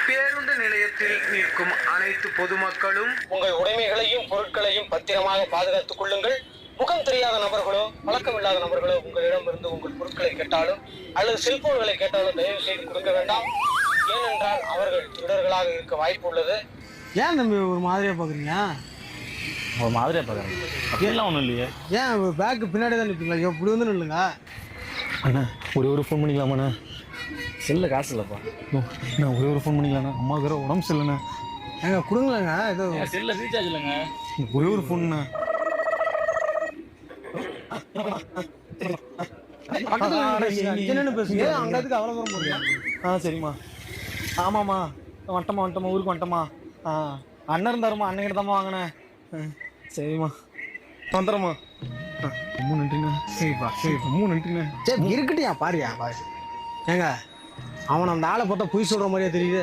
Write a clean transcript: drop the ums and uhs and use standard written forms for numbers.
பேருந்து நிலையத்தில் நிற்கும் அனைத்து பொதுமக்களும் உங்கள் உடைமைகளையும் பொருட்களையும் பத்திரமாக பாதுகாத்துக் கொள்ளுங்கள். முகம் தெரியாத நபர்களோ பழக்கமில்லாத நபர்களோ உங்களிடமிருந்து உங்கள் பொருட்களை கேட்டாலும் அல்லது செல்போன்களை கேட்டாலும் தயவு செய்து கொடுக்க வேண்டாம். ஏனென்றால் அவர்கள் திருடர்களாக இருக்க வாய்ப்பு உள்ளது. ஏன் தம்பி ஒரு மாதிரியா பாக்குறீங்க? ஒரு மாதிரியா பாக்குறேன். அப்படியெல்லாம் ஒன்றும் இல்லையே. ஏன் பேக்கு பின்னாடி தான் நிற்பீங்களா? இப்படி வந்து நில்லுங்க. அண்ணா ஒரு ஃபோன் பண்ணிக்கலாமாண்ணா? செல்ல காசு இல்லைப்பா. நான் ஒரு ஃபோன் பண்ணிக்கலாண்ணா. அம்மா வேற உடம்பு சரியில்லைண்ணா. ஏங்க கொடுங்களேங்க. ஏதோ செல்ல ரீசார்ஜ் இல்லைங்க. ஒரு ஃபோன்ண்ணா. என்னன்னு பேசுங்க. அங்க அதுக்கு அவ்வளோ தூரம் போறீங்க? சரிம்மா. ஆமாம்மா வந்துட்டோமா ஊருக்கு வந்துட்டோமா. அண்ணன் இருந்தாருமா, அண்ணன் கிட்ட தாம்மா வாங்கினேன். சரிம்மா வந்துடுறோம்மா. ரொம்ப நன்றிண்ணா. சரிப்பா ரொம்ப நன்றிண்ணா. சரி இருக்கட்டியா பாருயா பாரு. ஏங்க அவன் அந்த ஆளை பார்த்தா பொய் சொல்ற மாதிரியா தெரியுது.